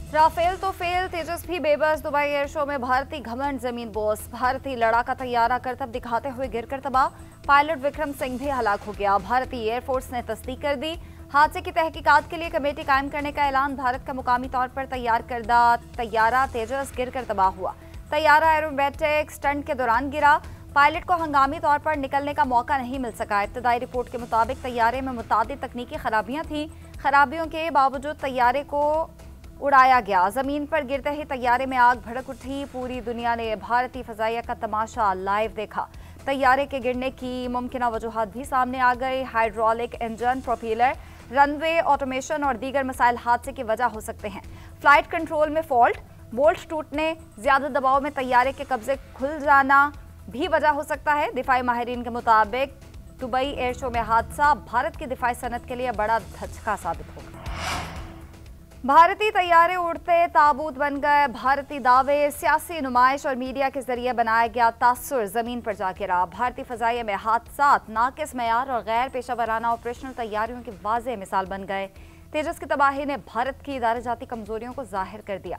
Rafale तो fail, तेजस भी बेबस। दुबई एयर शो में भारतीय घमंड जमीन बोस। भारतीय लड़ाका तैयारा करतब दिखाते हुए गिरकर तबाह। पायलट विक्रम सिंह भी हलाक हो गया। भारतीय एयरफोर्स ने तस्दीक कर दी। हादसे की तहकीकात के लिए कमेटी कायम करने का ऐलान। भारत का मुकामी तौर पर तैयार करदा तैयारा तेजस गिरकर तबाह हुआ। तैयारा एरोबैटिक स्टंट के दौरान गिरा। पायलट को हंगामी तौर पर निकलने का मौका नहीं मिल सका। इब्तदाई रिपोर्ट के मुताबिक तैयारे में मुतादिद तकनीकी खराबियां थीं। खराबियों के बावजूद तैयारे को उड़ाया गया। जमीन पर गिरते ही तैयारे में आग भड़क उठी। पूरी दुनिया ने भारतीय फजाइया का तमाशा लाइव देखा। तैयारे के गिरने की मुमकिना वजूहात भी सामने आ गई। Hydraulic engine, propeller, runway automation और दीगर मसाइल हादसे की वजह हो सकते हैं। फ्लाइट कंट्रोल में फॉल्ट, बोल्ट टूटने, ज्यादा दबाव में तैयारे के कब्जे खुल जाना भी वजह हो सकता है। दिफाई माहिरीन के मुताबिक दुबई एयर शो में हादसा भारत की दिफाई सनत के लिए बड़ा धचका साबित होगा। भारतीय तैयारे उड़ते ताबूत बन गए। भारतीय दावे, सियासी नुमाइश और मीडिया के जरिए बनाया गया तासुर जमीन पर जा गिरा। भारतीय फजाइया में हादसात नाकिस मयार और गैर पेशा वराना ऑपरेशनल तैयारियों की वाज़ेह मिसाल बन गए। तेजस की तबाही ने भारत की इदारे जाती कमजोरियों को जाहिर कर दिया।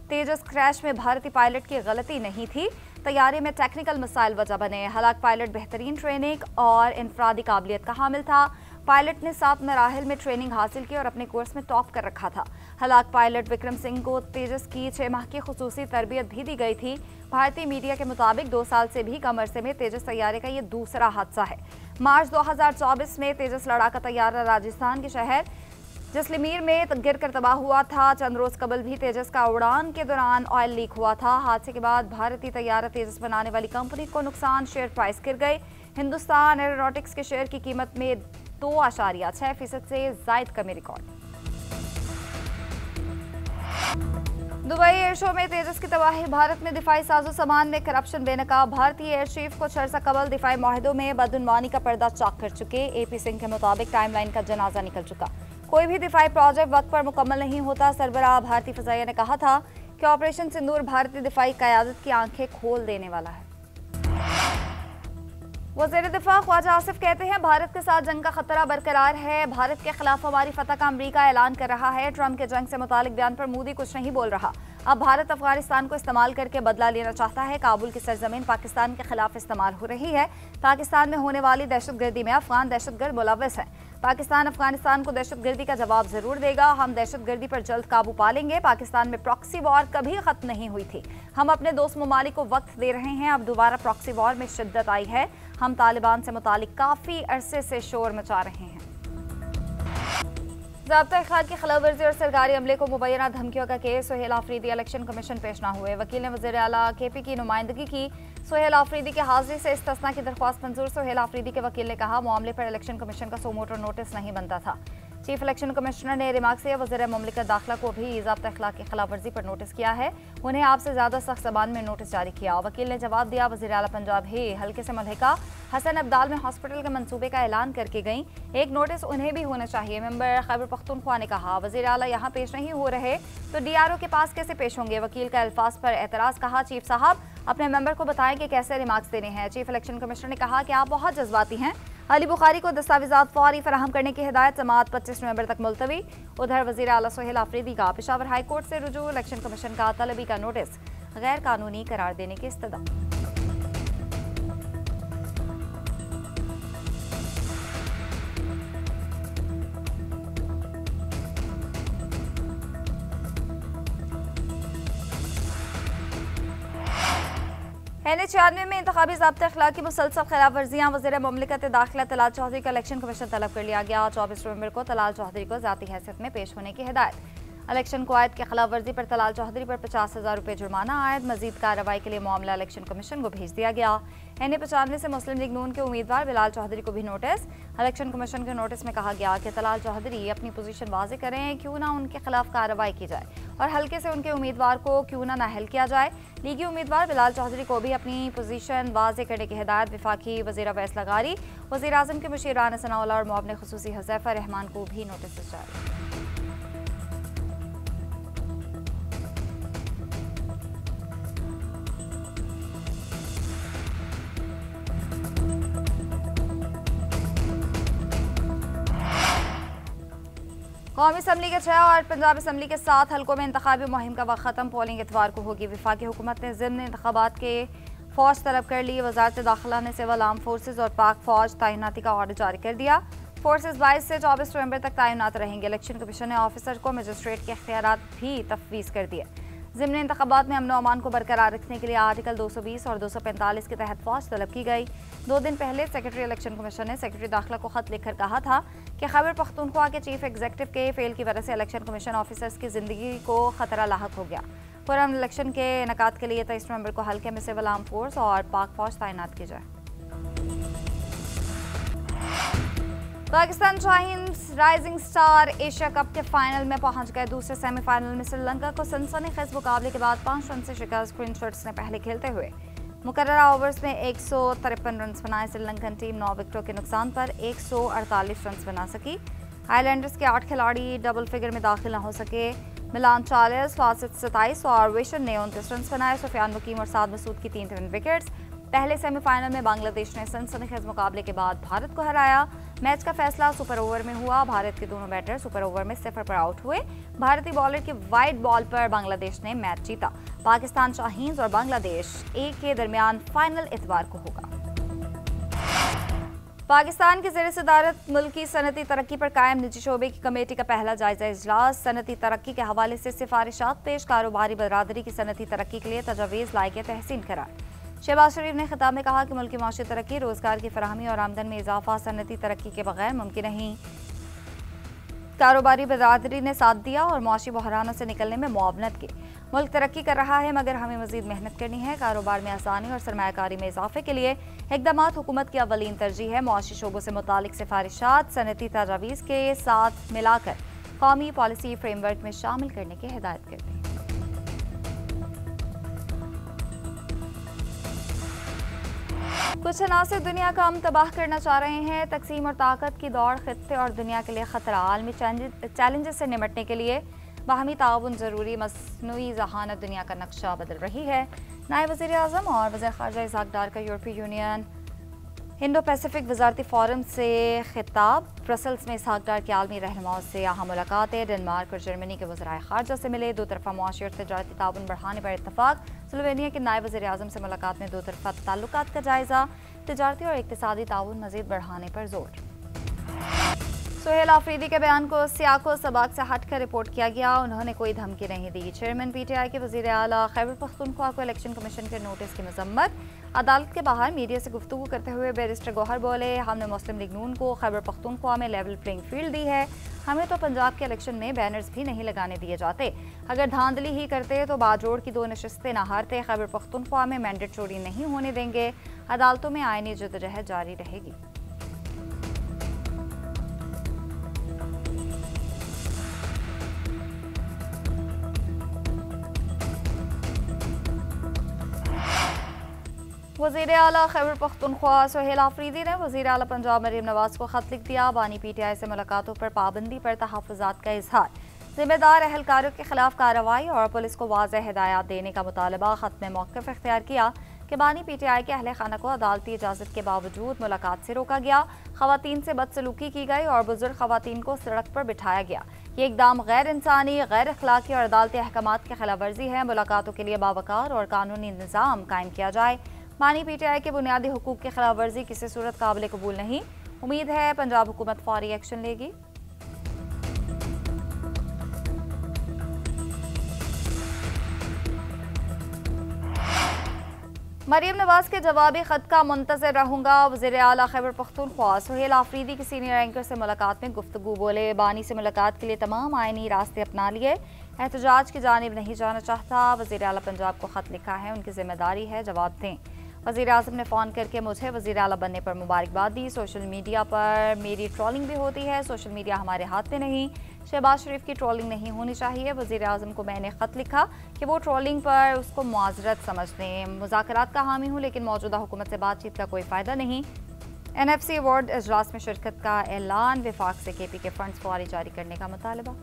तेजस क्रैश में भारतीय पायलट की गलती नहीं थी, तैयारे में टेक्निकल मसाइल वजह बने। हलाक पायलट बेहतरीन ट्रेनिंग और इनफरादी काबिलियत का हामिल था। पायलट ने 7 मराहिल में ट्रेनिंग हासिल की और अपने कोर्स में टॉप कर रखा था। हलाक पायलट विक्रम सिंह को तेजस की 6 माह की खुसूसी तरबियत भी दी गई थी। भारतीय मीडिया के मुताबिक 2 साल से भी कम अरसे में तेजस तैयारे का ये दूसरा हादसा है। मार्च 2024 में तेजस लड़ाका तैयारा राजस्थान के शहर जैसलमेर में गिरकर तबाह हुआ था। चंद रोज कबल भी तेजस का उड़ान के दौरान ऑयल लीक हुआ था। हादसे के बाद भारतीय तैयारा तेजस बनाने वाली कंपनी को नुकसान, शेयर प्राइस गिर गई। हिंदुस्तान एरोनॉटिक्स के शेयर की कीमत में 2.6% से जायद कमी रिकॉर्ड। दुबई एयर शो में तेजस की तबाही। भारत में दिफाई साजो सामान में करप्शन बेनकाब। भारतीय एयर चीफ को अर्सा कबल दिफाई माहिदों में बदउनवानी का पर्दा चाक कर चुके। AP सिंह के मुताबिक टाइमलाइन का जनाजा निकल चुका। कोई भी दिफाई प्रोजेक्ट वक्त पर मुकम्मल नहीं होता। सरबराह भारतीय फजाइया ने कहा था कि ऑपरेशन सिंदूर भारतीय दिफाई क़यादत की आंखें खोल देने वाला है। वज़ीर दिफा ख्वाजा आसिफ कहते हैं भारत के साथ जंग का खतरा बरकरार है। भारत के खिलाफ हमारी फतह का अमरीका ऐलान कर रहा है। ट्रंप के जंग से मुतालिक बयान पर मोदी कुछ नहीं बोल रहा। अब भारत अफगानिस्तान को इस्तेमाल करके बदला लेना चाहता है। काबुल की सरजमीन पाकिस्तान के खिलाफ इस्तेमाल हो रही है। पाकिस्तान में होने वाली दहशतगर्दी में अफगान दहशतगर्द मुलव्वस है। पाकिस्तान अफगानिस्तान को दहशतगर्दी का जवाब जरूर देगा। हम दहशतगर्दी पर जल्द काबू पा लेंगे। पाकिस्तान में प्रॉक्सी वॉर कभी खत्म नहीं हुई थी। हम अपने दोस्त ममालिक को वक्त दे रहे हैं। अब दोबारा प्रॉक्सी वॉर में शिद्दत आई है। हम तालिबान से मुतालिक काफी अरसे से शोर मचा रहे हैं। ज़ाब्ता इख्तियार की खिलाफवर्जी और सरकारी अमले को मुबैना धमकियों का case. Sohail Afridi election commission पेश न हुए। वकील ने वज़ीर आला KP की नुमाइंदगी की। सोहेल आफरीदी की हाजिरी से इस्तिस्ना की दरख्वास्त मंजूर। सोहेल आफरीदी के वकील ने कहा मामले पर इलेक्शन कमीशन का सोमोटो नोटिस नहीं बनता था। चीफ इलेक्शन कमिश्नर ने रिमार्क से वज़ीर मुमलिकत दाखिला को भी ज़ाब्ता इख्तियार की खिलाफवर्जी पर नोटिस किया है। उन्हें आपसे ज़्यादा सख्त ज़बान में नोटिस जारी किया। वकील ने जवाब दिया वज़ीर आला पंजाब ही हल्के से मलहिका हसन अब्दाल में हॉस्पिटल के मंसूबे का ऐलान करके गई। एक नोटिस उन्हें भी होना चाहिए। मेंबर खैबर पख्तूनख्वा ने कहा वज़ीर आला यहाँ पेश नहीं हो रहे तो DRO के पास कैसे पेश होंगे। वकील का अल्फाज पर एतराज़। कहा चीफ साहब अपने मेंबर को बताएं कि कैसे रिमार्क्स देने हैं। चीफ इलेक्शन कमिश्नर ने कहा कि आप बहुत जज्बाती हैं। अली बुखारी को दस्तावेजात फौरी फराहम करने की हिदायत। समाअत 25 नवंबर तक मुलतवी। उधर वज़ीर आला सोहेल आफरीदी का पेशावर हाई कोर्ट से रुजू। इलेक्शन कमीशन का तलबी का नोटिस गैर कानूनी करार देने की इस्तदा। NH-96 में इंतखाबी ज़ाब्ता इख्तियार की मुसलसल खिलाफ वर्जियाँ। वज़ीर मुमलिकत दाखिला तलाल चौधरी का इलेक्शन कमीशन तलब कर लिया गया। 24 नवंबर को तलाल चौधरी को ज़ाती हैसियत में पेश होने की हिदायत। इलेक्शन कवायद की खिलाफ वर्जी पर तलाल चौधरी पर 50,000 रुपये जुर्माना आयद। मजीद कार्रवाई के लिए मामला इलेक्शन कमीशन को भेज दिया गया। NA-95 से मुस्लिम लीग नून के उम्मीदवार बिलाल चौधरी को भी नोटिस। इलेक्शन कमीशन के नोटिस में कहा गया कि तलाल चौधरी अपनी पोजीशन वाजे करें, क्यों ना उनके खिलाफ कार्रवाई की जाए और हल्के से उनके उम्मीदवार को क्यों ना नाअहल किया जाए। लीगी उम्मीदवार बिलाल चौधरी को भी अपनी पोजीशन वाजे करने की हिदायत। वफाकी वज़ीर अवैस लगारी, वज़ीर आज़म के मुशीर राना सनाउल्लाह और मुआविन खुसूसी हुज़ैफा रहमान को भी नोटिस जारी। कौमी असम्बली के 6 और पंजाब असम्बली के 7 हल्कों में इंतखाबी मुहिम का वक्त खत्म। पोलिंग इतवार को होगी। वफाकी हुकूमत ने ज़िम्न इंतखाबात के फौज तलब कर ली। वजारत दाखिला ने सिविल आर्म फोर्सेज और पाक फौज तैनाती का ऑर्डर जारी कर दिया। फोर्सेज 22 से 24 नवंबर तक तैनात रहेंगे। इलेक्शन कमीशन ने ऑफिसर को मजिस्ट्रेट के इख्तियारात भी तफवीज़ कर दिए। ज़िम्न इंतखाबात में अमन अमान को बरकरार रखने के लिए आर्टिकल 220 और 245 के तहत फौज तलब की गई। 2 दिन पहले सेक्रेटरी इलेक्शन कमीशन ने सेक्रेटरी दाखिला को खत लिखकर कहा था कि खैबर पख्तूनख्वा के चीफ एग्जीक्यूटिव के फेल की वजह से इलेक्शन कमीशन ऑफिसर्स की जिंदगी को खतरा लाहक हो गया। पुरअमन इलेक्शन के इनेकाद के लिए 23 नवंबर को हल्के में सिविल आर्म फोर्स और पाक फौज तैनात की जाए। Pakistan Shaheen's rising star Asia cup के फाइनल में पहुंच गए। दूसरे सेमीफाइनल में श्रीलंका को सनसनीखेज मुकाबले के बाद 5 रन से शिकस्त। ग्रीन शर्ट्स ने पहले खेलते हुए मुकर्ररा ओवर्स में 153 रन बनाए। श्रीलंकन टीम 9 विकेटों के नुकसान पर 148 रन बना सकी। आइलैंडर्स के 8 खिलाड़ी डबल फिगर में दाखिल न हो सके। मिलान 40, फासिद 27 और विशन ने 29 रन बनाए। सुफियान वकीम और साद मसूद की 3 विकेट्स। पहले सेमीफाइनल में बांग्लादेश ने सनसनीखेज मुकाबले के बाद भारत को हराया। मैच का फैसला सुपर ओवर में हुआ। भारत के दोनों बैटर सुपर ओवर में 0 पर आउट हुए। भारतीय बॉलर के वाइड बॉल पर बांग्लादेश ने मैच जीता। पाकिस्तान शाहीन्स और बांग्लादेश के दरमियान फाइनल इतवार को होगा। पाकिस्तान की ज़ेर सदारत मुल्की सनती तरक्की पर कायम निजी शोबे की कमेटी का पहला जायजा इजलास। सनती तरक्की के हवाले से सिफारिशात पेश। कारोबारी बरादरी की सनती तरक्की के लिए तजावीज़ लायक तहसीन करार। शहबाज शरीफ ने खिताब में कहा कि मुल्क की माशी तरक्की, रोजगार की फराहमी और आमदन में इजाफा सनती तरक्की के बगैर मुमकिन नहीं। कारोबारी बरादरी ने साथ दिया और माशी बहरानों से निकलने में मुआवनत की। मुल्क तरक्की कर रहा है मगर हमें मजीद मेहनत करनी है। कारोबार में आसानी और सरमायाकारी में इजाफे के लिए इक़दामात हुकूमत की अवलीन तरजीह है। मुआशी शोबों से मुतालिक सिफारिशात सनती तजावीज़ के साथ मिलाकर कौमी पॉलिसी फ्रेमवर्क में शामिल करने की हिदायत कर दी। कुछ अनासिर दुनिया का अमन तबाह करना चाह रहे हैं। तकसीम और ताकत की दौड़ खित्ते और दुनिया के लिए खतरा। आलमी चैलेंजेस से निपटने के लिए बाहमी ताउन जरूरी। मसनूई जहानत दुनिया का नक्शा बदल रही है। नायब वज़ीर आज़म और वज़ीर ख़ारजा इसहाक़ डार का यूरोपीय यूनियन इंडो पैसिफिक वजारती फोरम से खिताब। ब्रसल्स में इसहाक़ डार के आलमी रहनुमाओं से यहाँ मुलाकातें। डेनमार्क और जर्मनी के वज़राए ख़ारजा से मिले। 2 तरफ़ा मुआशी और तजारती ताउन बढ़ाने पर इत्तफ़ाक़। स्लोवेनिया के नायब वज़ीर आज़म से मुलाकात में 2 तरफ़ा ताल्लुकात का जायज़ा। तजारती और इक़्तिसादी ताउन मज़ीद बढ़ाने पर जोर। सुहेल आफरीदी के बयान को सियाको सबाक से हटकर रिपोर्ट किया गया। उन्होंने कोई धमकी नहीं दी। चेयरमैन PTI के वज़ीर आला खैबर पख्तूनख्वा को इलेक्शन कमीशन के नोटिस की मजम्मत। अदालत के बाहर मीडिया से गुफ्तगू करते हुए बैरिस्टर गौहर बोले, हमने मुस्लिम लीग नून को खैबर पख्तूनख्वा में लेवल प्लेइंग फील्ड दी है। हमें तो पंजाब के इलेक्शन में बैनर्स भी नहीं लगाने दिए जाते। अगर धांधली ही करते तो बाजोड़ की 2 नशिस्तें न हारते। खैबर पख्तूनख्वा में मैंडेट चोरी नहीं होने देंगे। अदालतों में आईनी जद्दोजहद जारी रहेगी। वज़ीर आला खैबर पख्तूनख्वा सुहेल आफरीदी ने वज़ीर आला पंजाब मरीम नवाज को खत लिख दिया। बानी PTI से मुलाकातों पर पाबंदी पर तहफ़्फ़ुज़ात का इजहार। जिम्मेदार अहलकारों के खिलाफ कार्रवाई और पुलिस को वाज़ेह हिदायत देने का मुतालबा। खत में मौक़िफ़ इख्तियार किया कि बानी PTI के अहले खाना को अदालती इजाज़त के बावजूद मुलाकात से रोका गया। ख़वातीन से बदसलूकी की गई और बुजुर्ग ख़वातीन को सड़क पर बिठाया गया। ये इक़दाम गैर इंसानी, गैर अखलाकी और अदालती अहकामात की खिलाफ वर्जी है। मुलाकातों के लिए बावकार और कानूनी निज़ाम कायम किया जाए। बानी PTI के बुनियादी हुकूक की खिलाफ वर्जी किसी सूरत काबिल कबूल नहीं। उम्मीद है पंजाब हुकूमत फौरी एक्शन लेगी। मरीम नवाज के जवाबी खत का मुंतज़िर रहूंगा। वज़ीर आला खैबर पख्तूनख्वा सुहेल आफरीदी की सीनियर एंकर से मुलाकात में गुफ्तगू। बोले, बानी से मुलाकात के लिए तमाम आईनी रास्ते अपना लिए। एहतजाज की जानिब नहीं जाना चाहता। वज़ीर आला पंजाब को खत लिखा है, उनकी जिम्मेदारी है जवाब दें। वज़ीर आज़म ने फ़ोन करके मुझे वज़ीर आला बनने पर मुबारकबाद दी। सोशल मीडिया पर मेरी ट्रोलिंग भी होती है। सोशल मीडिया हमारे हाथ में नहीं। शहबाज शरीफ की ट्रोलिंग नहीं होनी चाहिए। वज़ीर आज़म को मैंने ख़त लिखा कि वो ट्रोलिंग पर उसको मुआज़रत समझ लें। मुज़ाकरात का हामी हूँ लेकिन मौजूदा हुकूमत से बातचीत का कोई फ़ायदा नहीं। NFC अवार्ड इजलास में शिरकत का ऐलान। विफाक से KP के फंड्स फौरी जारी करने का मुतालबा।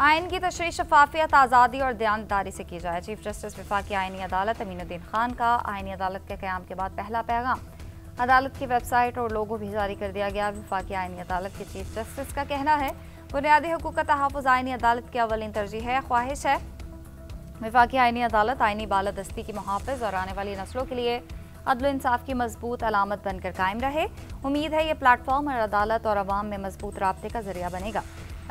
आइन की तशरीह शफाफियत, आज़ादी और दयानतदारी से की जाए। चीफ जस्टिस वफाकी आइनी अदालत अमीनुद्दीन खान का आइनी अदालत के क़याम के बाद पहला पैगाम अदालत की वेबसाइट और लोगो भी जारी कर दिया गया। वफाकी आइनी अदालत के चीफ जस्टिस का कहना है बुनियादी हुकूक का तहफ़्फ़ुज़ आइनी अदालत की अव्वलीन तरजीह है। ख्वाहिश है वफाकी आइनी अदालत आइनी बालादस्ती की मुहाफ़िज़ और आने वाली नस्लों के लिए अदल इंसाफ की मजबूत अलामत बनकर कायम रहे। उम्मीद है ये प्लेटफॉर्म और अदालत और अवाम में मजबूत राब्ते का जरिया बनेगा।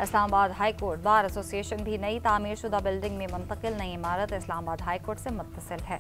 Islamabad high court bar association भी नई तामीर शुदा बिल्डिंग में मुंतकिल नई इमारत इस्लामाबाद हाई कोर्ट से मुत्तसिल है।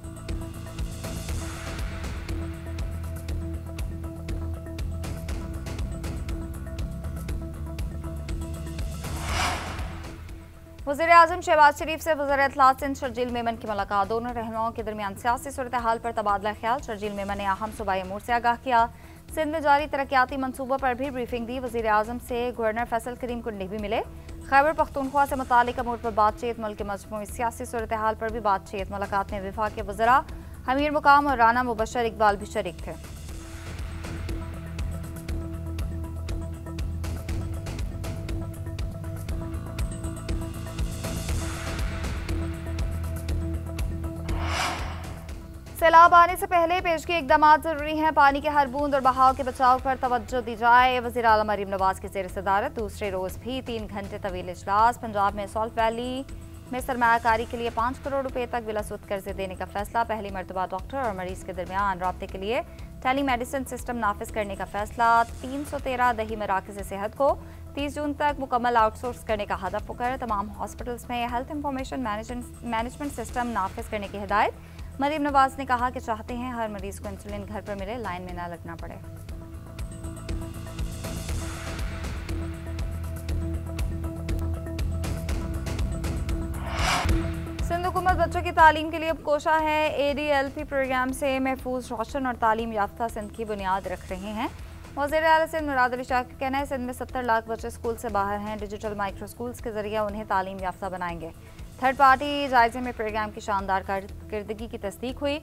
वज़ीर-ए-आज़म शहबाज शरीफ से वज़ीर इत्तलात सिंध शर्जील मेमन की मुलाकात। दोनों रहनुमाओं के दरमियान सियासी सूरत हाल पर तबादला ख्याल। शर्जील मेमन ने अहम सूबाई अमूर से आगाह किया। सिंध में जारी तरक्याती मनसूबों पर भी ब्रीफिंग दी। वज़ीर-ए-आज़म से गवर्नर फैसल करीम कुंडी भी मिले। खैबर पख्तूनख्वा से मुतालिक अमूर पर बातचीत, मुल्क के मजमूई सियासी सूरत हाल पर भी बातचीत। मुलाकात में वफाक के वज़रा अमीर मुकाम और राना मुबशर इकबाल भी शरीक थे। सैलाब आने से पहले पेशगी इकदाम जरूरी हैं। पानी के हर बूंद और बहाव के बचाव पर तवज्जो दी जाए। वज़ीर आला मरीम नवाज की ज़ेर सदारत दूसरे रोज़ भी 3 घंटे तवील इजलास। पंजाब में सॉल्ट वैली में सरमायाकारी के लिए 5 करोड़ रुपए तक बिलासुद कर्जे देने का फैसला। पहली मरतबा डॉक्टर और मरीज के दरमियान राब्ते के लिए टेली मेडिसिन सिस्टम नाफिज करने का फैसला। 313 दही मराकज़ सेहत को 30 जून तक मुकम्मल आउटसोर्स करने का हदफ होकर तमाम हॉस्पिटल्स में हेल्थ इंफॉर्मेशन मैनेजमेंट सिस्टम नाफिज करने की हिदायत। मरीम नवाज ने कहा कि चाहते हैं हर मरीज को इंसुलिन घर पर मिले, लाइन में ना लगना पड़े। सिंध हुकूमत बच्चों की तालीम के लिए अब कोशा है। ADLP प्रोग्राम से महफूज, रोशन और तालीम याफ्ता सिंध की बुनियाद रख रहे हैं। वज़ीर आला सिंध मुराद अली शाह का कहना है सिंध में 70 लाख बच्चे स्कूल से बाहर हैं। डिजिटल माइक्रो स्कूल्स के जरिए उन्हें तालीम याफ्ता बनाएंगे। थर्ड पार्टी जायजे में प्रोग्राम की शानदार कारकर्दगी की तस्दीक हुई।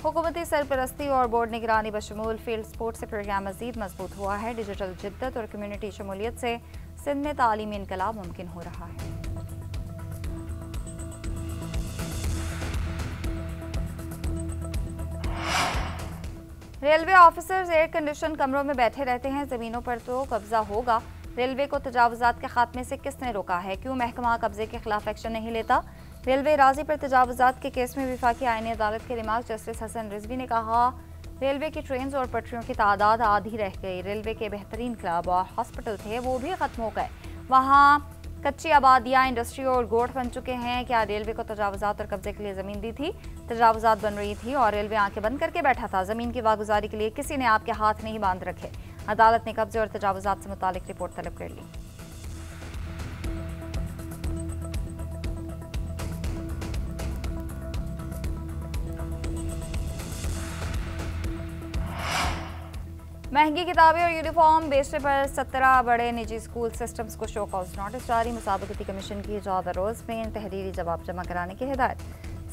हुकूमती सरपरस्ती और बोर्ड निगरानी बशमूल फील्ड स्पोर्ट से प्रोग्राम मज़ीद मजबूत हुआ है। डिजिटल जिद्दत और कम्यूनिटी शमूलियत से सिंध में तालीमी इनकलाब मुमकिन हो रहा है। रेलवे ऑफिसर्स एयर कंडीशन कमरों में बैठे रहते हैं, ज़मीनों पर तो कब्जा होगा। रेलवे को तजावुजात के खात्मे से किसने रोका है? क्यों महकमा कब्जे के खिलाफ एक्शन नहीं लेता? रेलवे राजी पर तजावुजात के केस में वफाकी आईनी अदालत के रिमार्क जस्टिस हसन रिजवी ने कहा रेलवे की ट्रेन और पटरियों की तादाद आधी रह गई। रेलवे के बेहतरीन क्लब और हॉस्पिटल थे, वो भी खत्म हो गए। वहाँ कच्ची आबादियाँ, इंडस्ट्री और गोठ बन चुके हैं। क्या रेलवे को तजावुजात और कब्जे के लिए ज़मीन दी थी? तजावुजात बन रही थी और रेलवे आंखें बंद करके बैठा था। ज़मीन की वागुजारी के लिए किसी ने आपके हाथ नहीं बांध रखे। अदालत ने कब्जे और तजावुजात से मुतालिक रिपोर्ट तलब कर ली। महंगी किताबें और यूनिफॉर्म बेचने पर 17 बड़े निजी स्कूल सिस्टम्स को शो कॉज नोटिस जारी। मुसाबकती कमीशन की 14 रोज़ में तहरीरी जवाब जमा कराने की हिदायत।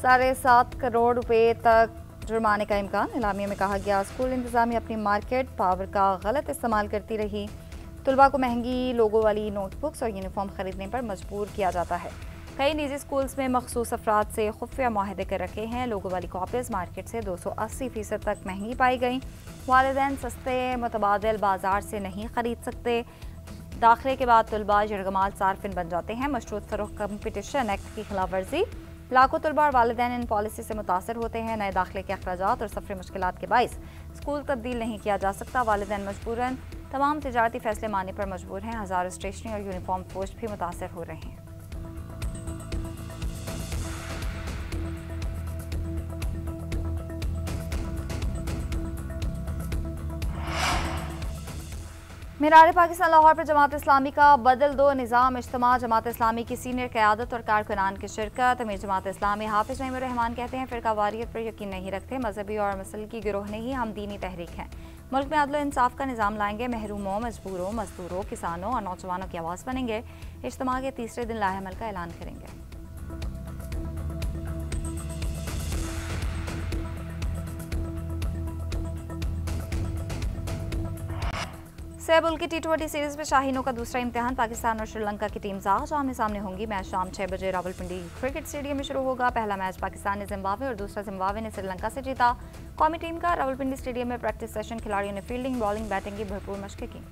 7.5 करोड़ रुपए तक जुर्माने का इम्कान। इलामिया में कहा गया स्कूल इंतजामिया अपनी मार्केट पावर का गलत इस्तेमाल करती रही। तलबा को महंगी लोगो वाली नोटबुक्स और यूनिफॉर्म खरीदने पर मजबूर किया जाता है। कई निजी स्कूल्स में मखसूस अफराद से खुफिया माहिदे कर रखे हैं। लोगो वाली कॉपीज मार्केट से 280% तक महंगी पाई गई। वालिदैन सस्ते मुतबादिल बाजार से नहीं खरीद सकते। दाखिले के बाद तलबा यरगमाल सार्फिन बन जाते हैं। मशरूत फरोख्त कंपटीशन एक्ट की खिलाफ वर्जी। लाखों तलबा और वालिदैन इन पॉलिसी से मुतासर होते हैं। नए दाखिले के अखराजात और सफरी मुश्किलात के बाइस स्कूल तब्दील नहीं किया जा सकता। वालिदैन मजबूरन तमाम तिजारती फैसले मानने पर मजबूर हैं। हज़ारों स्टेशनरी और यूनिफॉर्म पोस्ट भी मुतासर हो रहे हैं। मीनार पाकिस्तान लाहौर पर जमात इस्लामी का बदल दो निज़ाम इज्तिमा। जमात इस्लामी की सीनियर क़यादत और कारकुनान की शिरकत। अमीर जमात इस्लामी हाफिज नईमुर रहमान कहते हैं फ़िरका वारियत पर यकीन नहीं रखते। मजहबी और मसलकी गिरोह नहीं, हम दीनी तहरीक हैं। मुल्क में अदल इंसाफ का निज़ाम लाएंगे। महरूमों, मजबूरों, मजदूरों, किसानों और नौजवानों की आवाज़ बनेंगे। इज्तिमा के तीसरे दिन लाहेमल का ऐलान करेंगे। सेबुल की टी20 सीरीज में शाहीनों का दूसरा इम्तिहान। पाकिस्तान और श्रीलंका की टीम्स आज आमने सामने होंगी। मैच शाम 6 बजे रावलपिंडी क्रिकेट स्टेडियम में शुरू होगा। पहला मैच पाकिस्तान ने जिम्बाब्वे और दूसरा जिम्बाब्वे ने श्रीलंका से जीता। कौमी टीम का रावलपिंडी स्टेडियम में प्रैक्टिस सेशन, खिलाड़ियों ने फील्डिंग, बॉलिंग, बैटिंग की भरपूर मशकें की।